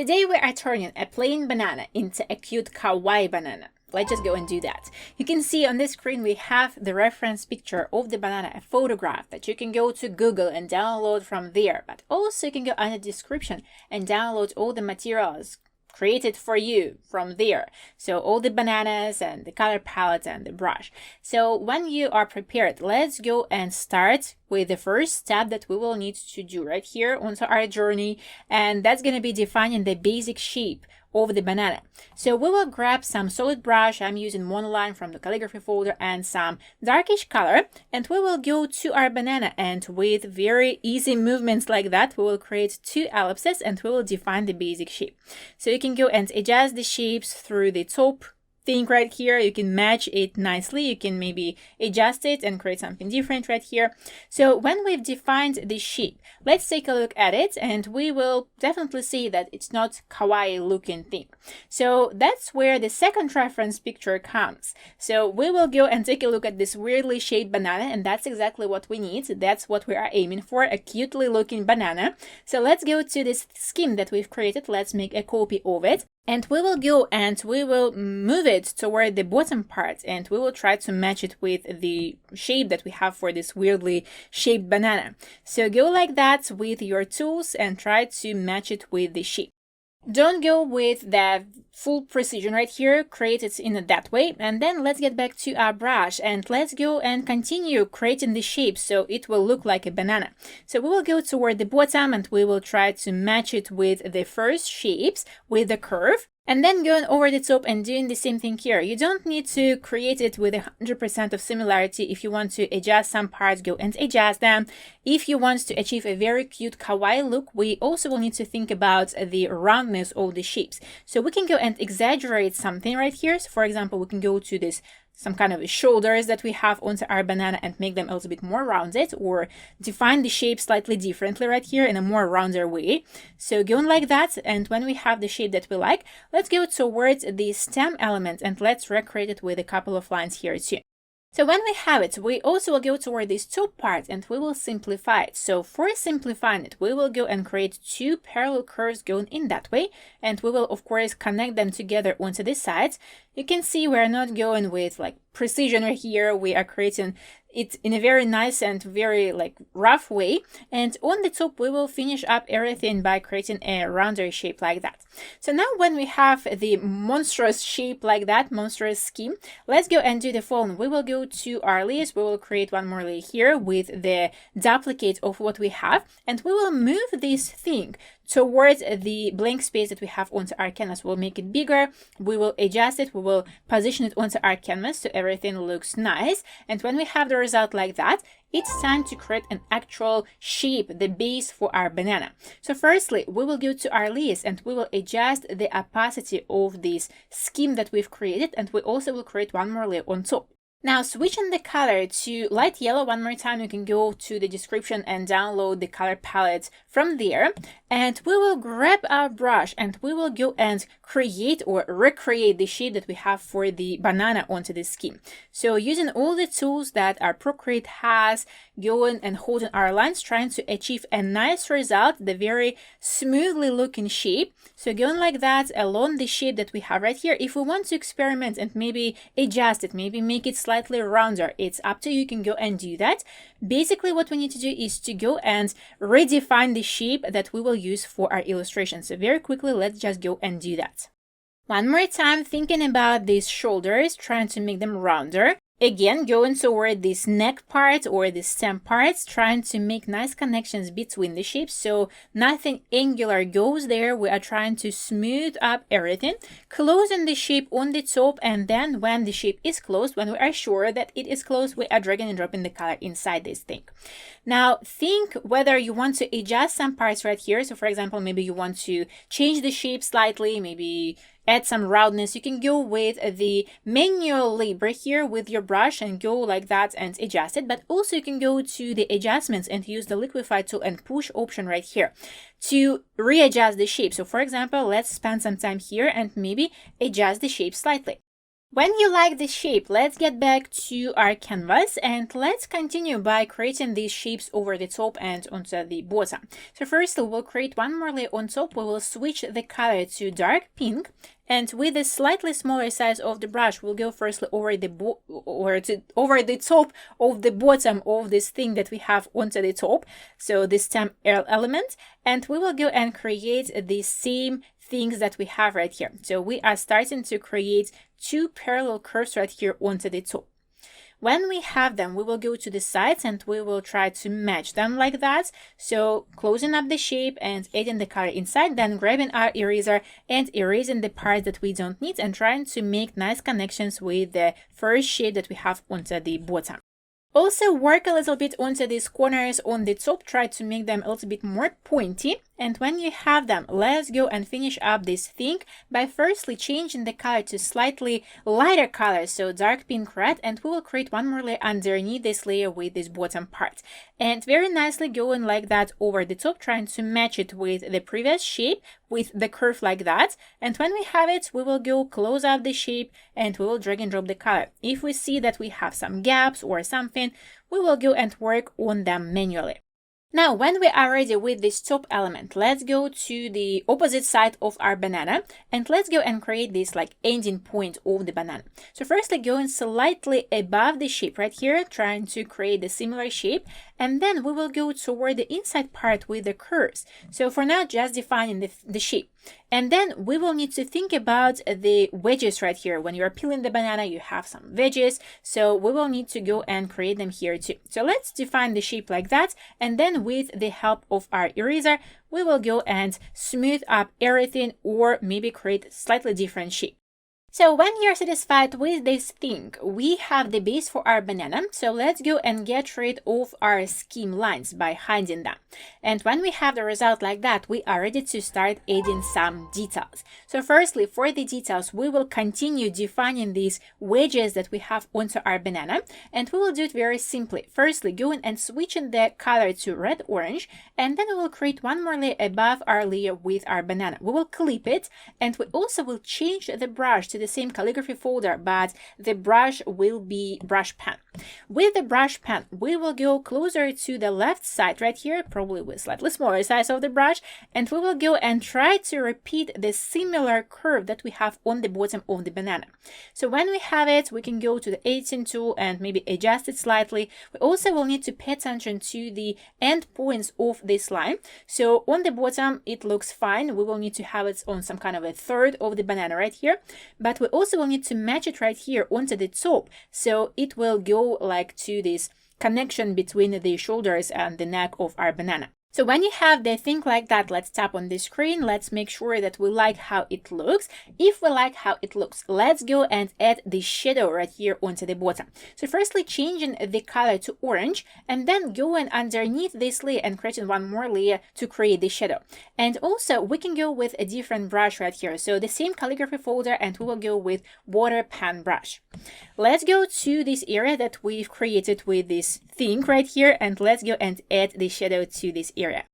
Today we are turning a plain banana into a cute kawaii banana. Let's just go and do that. You can see on this screen we have the reference picture of the banana, a photograph that you can go to Google and download from there. But also you can go under the description and download all the materials created for you from there. So all the bananas and the color palette and the brush. So when you are prepared, let's go and start with the first step that we will need to do right here onto our journey, and that's going to be defining the basic shape of the banana. So we will grab some solid brush. I'm using monoline from the calligraphy folder and some darkish color, and we will go to our banana, and with very easy movements like that we will create two ellipses and we will define the basic shape. So you can go and adjust the shapes through the top thing right here. You can match it nicely. You can maybe adjust it and create something different right here. So when we've defined the shape, let's take a look at it, and we will definitely see that it's not kawaii looking thing. So that's where the second reference picture comes. So we will go and take a look at this weirdly shaped banana, and that's exactly what we need. That's what we are aiming for, a cutely looking banana. So let's go to this scheme that we've created. Let's make a copy of it. And we will go and we will move it toward the bottom part, and we will try to match it with the shape that we have for this weirdly shaped banana. So go like that with your tools and try to match it with the shape. Don't go with the full precision right here, create it in that way, and then let's get back to our brush and let's go and continue creating the shape so it will look like a banana. So we will go toward the bottom and we will try to match it with the first shapes with the curve. And then going over the top and doing the same thing here. You don't need to create it with 100% of similarity. If you want to adjust some parts, go and adjust them. If you want to achieve a very cute kawaii look, we also will need to think about the roundness of the shapes. So we can go and exaggerate something right here. So for example, we can go to this some kind of shoulders that we have onto our banana and make them a little bit more rounded, or define the shape slightly differently right here in a more rounder way. So going like that, and when we have the shape that we like, let's go towards the stem element and let's recreate it with a couple of lines here too. So when we have it, we also will go toward this top part and we will simplify it. So for simplifying it, we will go and create two parallel curves going in that way, and we will of course connect them together onto the sides. You can see we're not going with like precision right here. We are creating it in a very nice and very like rough way, and on the top we will finish up everything by creating a rounder shape like that. So now when we have the monstrous shape like that, monstrous scheme, let's go and do the following. We will go to our layers, we will create one more layer here with the duplicate of what we have, and we will move this thing towards the blank space that we have onto our canvas. We'll make it bigger, we will adjust it, we will position it onto our canvas so everything looks nice. And when we have the result like that, it's time to create an actual shape, the base for our banana. So firstly, we will go to our layers and we will adjust the opacity of this scheme that we've created, and we also will create one more layer on top. Now switching the color to light yellow one more time, you can go to the description and download the color palette from there, and we will grab our brush and we will go and create or recreate the shape that we have for the banana onto the scheme. So using all the tools that our Procreate has, going and holding our lines, trying to achieve a nice result, the very smoothly looking shape. So going like that along the shape that we have right here. If we want to experiment and maybe adjust it, maybe make it slightly rounder, it's up to you. You can go and do that. Basically what we need to do is to go and redefine the shape that we will use for our illustration. So very quickly, let's just go and do that. One more time, thinking about these shoulders, trying to make them rounder. Again, going toward this neck part or the stem parts, trying to make nice connections between the shapes so nothing angular goes there. We are trying to smooth up everything, closing the shape on the top, and then when the shape is closed, when we are sure that it is closed, we are dragging and dropping the color inside this thing. Now think whether you want to adjust some parts right here. So for example, maybe you want to change the shape slightly, maybe add some roundness. You can go with the manual labor here with your brush and go like that and adjust it, but also you can go to the adjustments and use the liquify tool and push option right here to readjust the shape. So for example, let's spend some time here and maybe adjust the shape slightly. When you like the shape, let's get back to our canvas and let's continue by creating these shapes over the top and onto the bottom. So first we'll create one more layer on top. We will switch the color to dark pink, and with a slightly smaller size of the brush, we'll go firstly over the top of the bottom of this thing that we have onto the top, so the stem element, and we will go and create the same things that we have right here. So we are starting to create two parallel curves right here onto the top. When we have them, we will go to the sides and we will try to match them like that. So closing up the shape and adding the color inside, then grabbing our eraser and erasing the parts that we don't need and trying to make nice connections with the first shape that we have onto the bottom. Also work a little bit onto these corners on the top, try to make them a little bit more pointy. And when you have them, let's go and finish up this thing by firstly changing the color to slightly lighter color, so dark pink red, and we will create one more layer underneath this layer with this bottom part. And very nicely going like that over the top, trying to match it with the previous shape with the curve like that. And when we have it, we will go close up the shape and we will drag and drop the color. If we see that we have some gaps or something, we will go and work on them manually. Now, when we are ready with this top element, let's go to the opposite side of our banana and let's go and create this like ending point of the banana. So firstly, going slightly above the shape right here, trying to create a similar shape, and then we will go toward the inside part with the curves. So for now, just defining the shape. And then we will need to think about the wedges right here. When you're peeling the banana, you have some wedges. So we will need to go and create them here too. So let's define the shape like that. And then with the help of our eraser, we will go and smooth up everything or maybe create slightly different shape. So when you're satisfied with this thing, we have the base for our banana. So let's go and get rid of our scheme lines by hiding them. And when we have the result like that, we are ready to start adding some details. So firstly, for the details, we will continue defining these wedges that we have onto our banana. And we will do it very simply. Firstly, going and switching the color to red-orange. And then we will create one more layer above our layer with our banana. We will clip it. And we also will change the brush to the same calligraphy folder, but the brush will be brush pen. With the brush pen, we will go closer to the left side right here, probably with slightly smaller size of the brush, and we will go and try to repeat the similar curve that we have on the bottom of the banana. So when we have it, we can go to the editing tool and maybe adjust it slightly. We also will need to pay attention to the end points of this line. So on the bottom, it looks fine. We will need to have it on some kind of a third of the banana right here, but we also will need to match it right here onto the top, so it will go like to this connection between the shoulders and the neck of our banana. So when you have the thing like that, let's tap on the screen. Let's make sure that we like how it looks. If we like how it looks, let's go and add the shadow right here onto the bottom. So firstly, changing the color to orange and then going underneath this layer and creating one more layer to create the shadow. And also we can go with a different brush right here. So the same calligraphy folder, and we will go with water pen brush. Let's go to this area that we've created with this thing right here, and let's go and add the shadow to this area.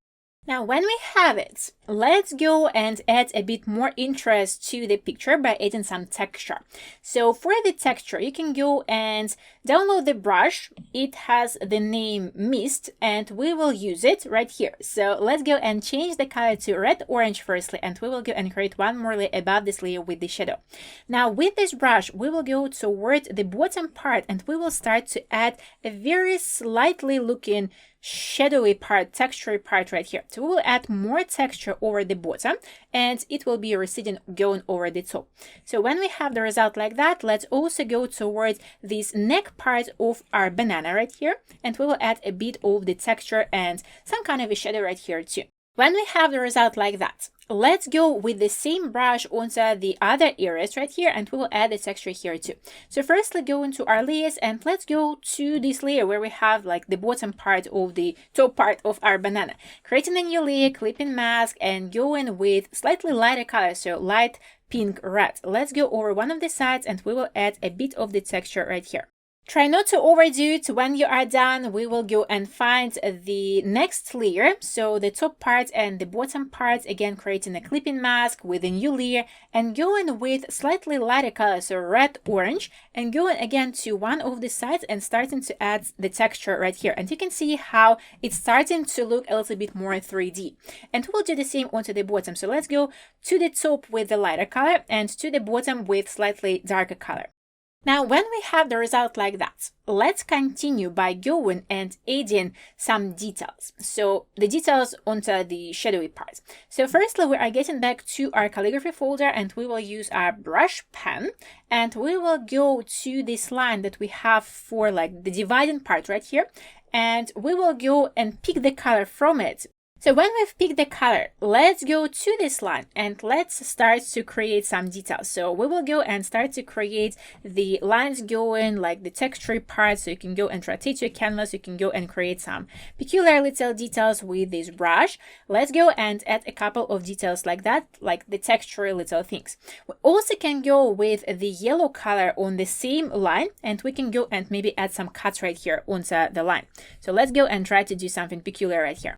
Now, when we have it, let's go and add a bit more interest to the picture by adding some texture. So for the texture, you can go and download the brush. It has the name Mist, and we will use it right here. So let's go and change the color to red-orange firstly, and we will go and create one more layer above this layer with the shadow. Now, with this brush, we will go toward the bottom part, and we will start to add a very slightly looking shadowy part, texture part right here. So we will add more texture over the bottom and it will be receding going over the top. So when we have the result like that, let's also go towards this neck part of our banana right here, and we will add a bit of the texture and some kind of a shadow right here too. When we have the result like that, let's go with the same brush onto the other areas right here, and we will add the texture here too. So firstly, go into our layers and let's go to this layer where we have like the bottom part of the top part of our banana. Creating a new layer, clipping mask, and going with slightly lighter color, so light pink red. Let's go over one of the sides and we will add a bit of the texture right here. Try not to overdo it. When you are done, we will go and find the next layer. So the top part and the bottom part, again, creating a clipping mask with a new layer and going with slightly lighter color, so red, orange, and going again to one of the sides and starting to add the texture right here. And you can see how it's starting to look a little bit more 3D. And we'll do the same onto the bottom. So let's go to the top with the lighter color and to the bottom with slightly darker color. Now, when we have the result like that, let's continue by going and adding some details. So the details onto the shadowy part. So firstly, we are getting back to our calligraphy folder and we will use our brush pen and we will go to this line that we have for like the dividing part right here. And we will go and pick the color from it. So when we've picked the color, let's go to this line and let's start to create some details. So we will go and start to create the lines going like the texture part. So you can go and rotate your canvas. You can go and create some peculiar little details with this brush. Let's go and add a couple of details like that, like the texture little things. We also can go with the yellow color on the same line and we can go and maybe add some cuts right here onto the line. So let's go and try to do something peculiar right here.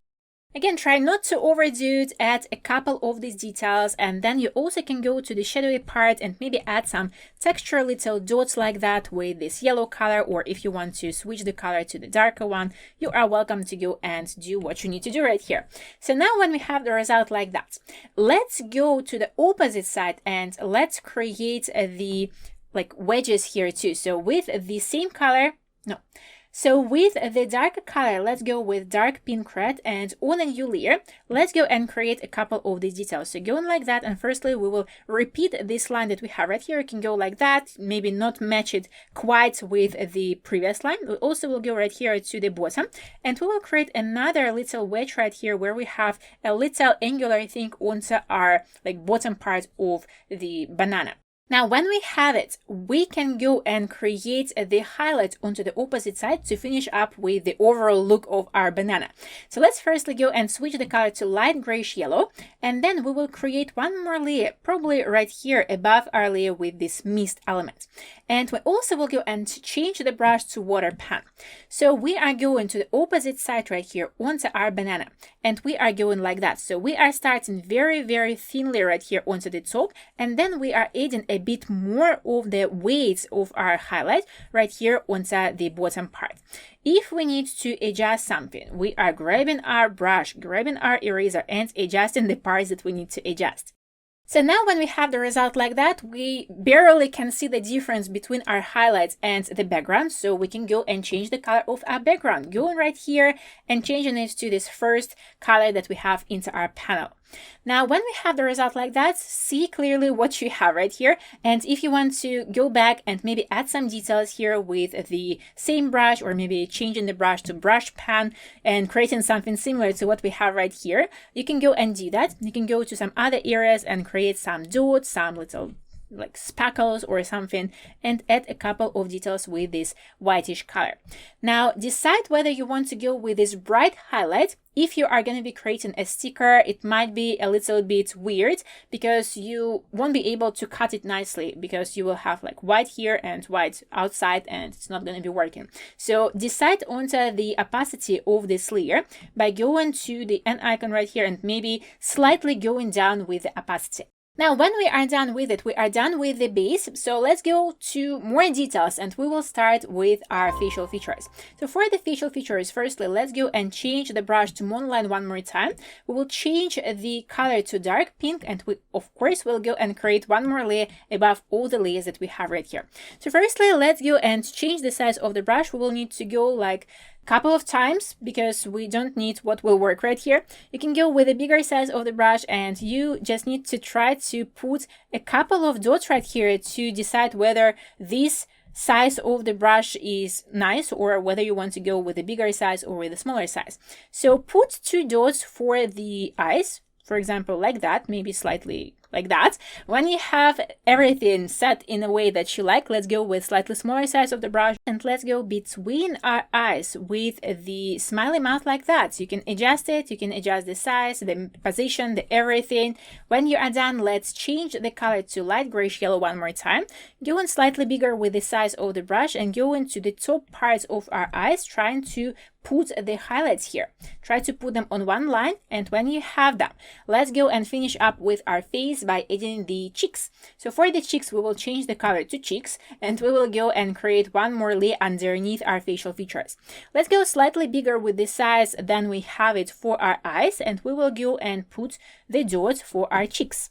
Again, try not to overdo it, add a couple of these details, and then you also can go to the shadowy part and maybe add some texture little dots like that with this yellow color, or if you want to switch the color to the darker one, you are welcome to go and do what you need to do right here. So now when we have the result like that, let's go to the opposite side and let's create the like wedges here too. So with the same color, So with the darker color, let's go with dark pink red, and on a new layer, let's go and create a couple of these details. So going like that, and firstly, we will repeat this line that we have right here. You can go like that, maybe not match it quite with the previous line. We also will go right here to the bottom, and we will create another little wedge right here where we have a little angular thing onto our like bottom part of the banana. Now, when we have it, we can go and create the highlight onto the opposite side to finish up with the overall look of our banana. So let's firstly go and switch the color to light grayish yellow, and then we will create one more layer, probably right here above our layer with this mist element. And we also will go and change the brush to water pen. So we are going to the opposite side right here onto our banana, and we are going like that. So we are starting very, very thinly right here onto the top, and then we are adding a bit more of the weight of our highlight right here onto the bottom part. If we need to adjust something, we are grabbing our brush, grabbing our eraser, and adjusting the parts that we need to adjust. So now when we have the result like that, we barely can see the difference between our highlights and the background. So we can go and change the color of our background, going right here and changing it to this first color that we have into our panel. Now, when we have the result like that, see clearly what you have right here. And if you want to go back and maybe add some details here with the same brush, or maybe changing the brush to brush pen and creating something similar to what we have right here, you can go and do that. You can go to some other areas and create some dots, some little like speckles or something, and add a couple of details with this whitish color. Now decide whether you want to go with this bright highlight. If you are going to be creating a sticker, it might be a little bit weird because you won't be able to cut it nicely because you will have like white here and white outside, and it's not going to be working. So decide onto the opacity of this layer by going to the N icon right here and maybe slightly going down with the opacity. Now, when we are done with it, we are done with the base. So let's go to more details, and we will start with our facial features. So for the facial features, firstly, let's go and change the brush to monoline one more time. We will change the color to dark pink, and we, of course, will go and create one more layer above all the layers that we have right here. So firstly, let's go and change the size of the brush. We will need to go like couple of times because we don't need what will work right here. You can go with a bigger size of the brush, and you just need to try to put a couple of dots right here to decide whether this size of the brush is nice or whether you want to go with a bigger size or with a smaller size. So put 2 dots for the eyes, for example, like that, maybe slightly like that. When you have everything set in a way that you like, let's go with slightly smaller size of the brush, and let's go between our eyes with the smiley mouth like that. So you can adjust it, you can adjust the size, the position, the everything. When you are done, let's change the color to light grayish yellow one more time. Go in slightly bigger with the size of the brush and go into the top parts of our eyes, trying to put the highlights here. Try to put them on one line, and when you have them, let's go and finish up with our face by adding the cheeks. So for the cheeks, we will change the color to cheeks, and we will go and create one more layer underneath our facial features. Let's go slightly bigger with the size than we have it for our eyes, and we will go and put the dots for our cheeks.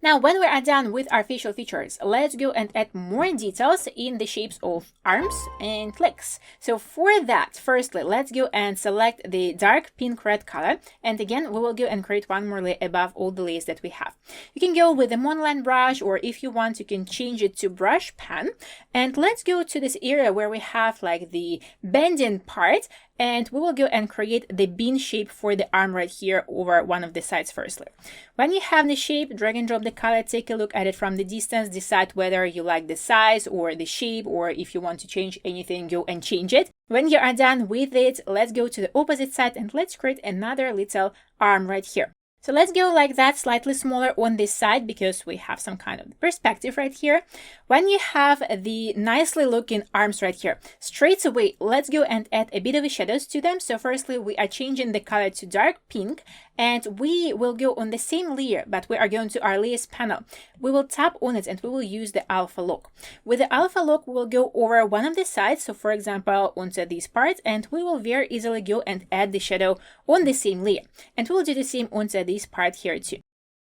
Now, when we are done with our facial features, let's go and add more details in the shapes of arms and legs. So for that, firstly, let's go and select the dark pink red color. And again, we will go and create one more layer above all the layers that we have. You can go with a monoline brush, or if you want, you can change it to brush pen. And let's go to this area where we have like the bending part, and we will go and create the bean shape for the arm right here over one of the sides firstly. When you have the shape, drag and drop the color, take a look at it from the distance, decide whether you like the size or the shape, or if you want to change anything, go and change it. When you are done with it, let's go to the opposite side and let's create another little arm right here. So let's go like that, slightly smaller on this side because we have some kind of perspective right here. When you have the nicely looking arms right here, straight away, let's go and add a bit of shadows to them. So firstly, we are changing the color to dark pink, and we will go on the same layer, but we are going to our layers panel. We will tap on it and we will use the alpha lock. With the alpha lock, we'll go over one of the sides. So for example, onto this part, and we will very easily go and add the shadow on the same layer. And we'll do the same onto this part here too.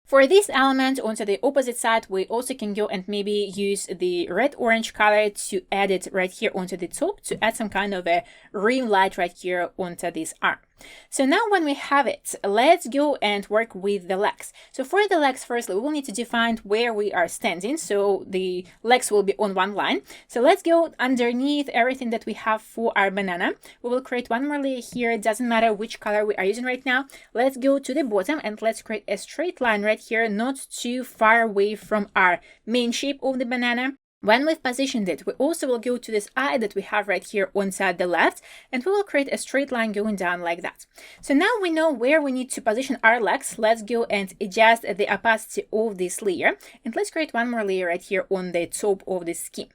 For this element onto the opposite side, we also can go and maybe use the red-orange color to add it right here onto the top to add some kind of a rim light right here onto this arm. So now when we have it, let's go and work with the legs. So for the legs, firstly, we will need to define where we are standing. So the legs will be on one line. So let's go underneath everything that we have for our banana. We will create one more layer here. It doesn't matter which color we are using right now. Let's go to the bottom and let's create a straight line right here, not too far away from our main shape of the banana. When we've positioned it, we also will go to this eye that we have right here on side the left, and we will create a straight line going down like that. So now we know where we need to position our legs. Let's go and adjust the opacity of this layer, and let's create one more layer right here on the top of the skin.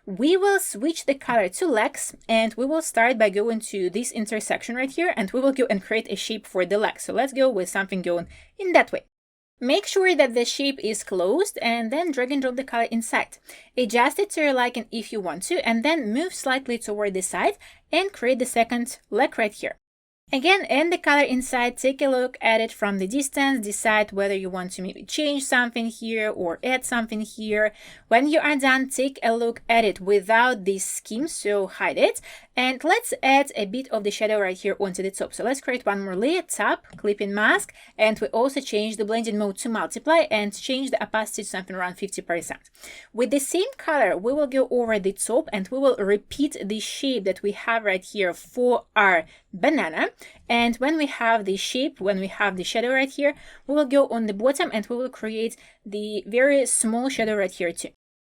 We will switch the color to legs, and we will start by going to this intersection right here, and we will go and create a shape for the legs. So let's go with something going in that way. Make sure that the shape is closed and then drag and drop the color inside. Adjust it to your liking if you want to, and then move slightly toward the side and create the second leg right here. Again, add the color inside, take a look at it from the distance, decide whether you want to maybe change something here or add something here. When you are done, take a look at it without this scheme, so hide it. And let's add a bit of the shadow right here onto the top. So let's create one more layer, tap, clipping mask, and we also change the blending mode to multiply and change the opacity to something around 50%. With the same color, we will go over the top and we will repeat the shape that we have right here for our banana. And when we have the shape, when we have the shadow right here, we will go on the bottom and we will create the very small shadow right here too.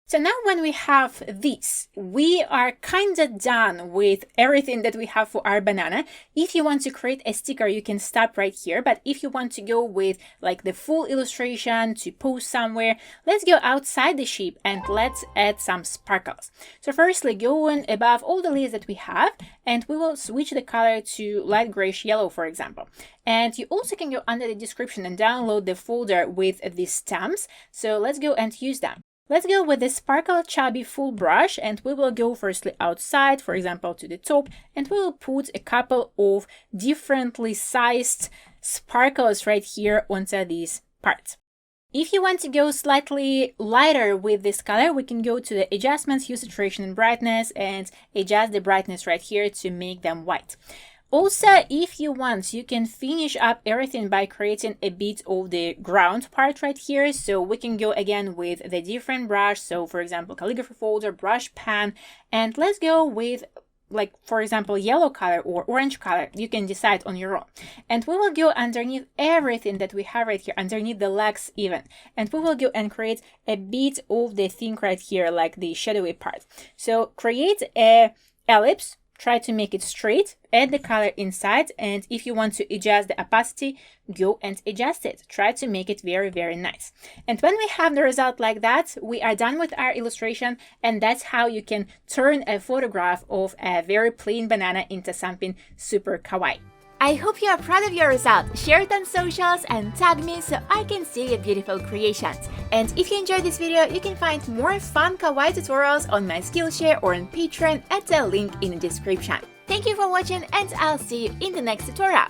So now when we have this, we are kind of done with everything that we have for our banana. If you want to create a sticker, you can stop right here. But if you want to go with like the full illustration to post somewhere, let's go outside the shape and let's add some sparkles. So firstly, going above all the layers that we have, and we will switch the color to light grayish yellow, for example. And you also can go under the description and download the folder with the stamps. So let's go and use them. Let's go with the Sparkle Chubby Full Brush, and we will go firstly outside, for example, to the top, and we will put a couple of differently sized sparkles right here onto these parts. If you want to go slightly lighter with this color, we can go to the adjustments, hue, saturation, and brightness, and adjust the brightness right here to make them white. Also, if you want, you can finish up everything by creating a bit of the ground part right here. So we can go again with the different brush. So for example, calligraphy folder, brush pen, and let's go with like for example, yellow color or orange color, you can decide on your own. And we will go underneath everything that we have right here, underneath the legs even. And we will go and create a bit of the thing right here, like the shadowy part. So create a ellipse, try to make it straight, add the color inside, and if you want to adjust the opacity, go and adjust it. Try to make it very, very nice. And when we have the result like that, we are done with our illustration, and that's how you can turn a photograph of a very plain banana into something super kawaii. I hope you are proud of your result. Share it on socials and tag me so I can see your beautiful creations. And if you enjoyed this video, you can find more fun kawaii tutorials on my Skillshare or on Patreon at the link in the description. Thank you for watching, and I'll see you in the next tutorial.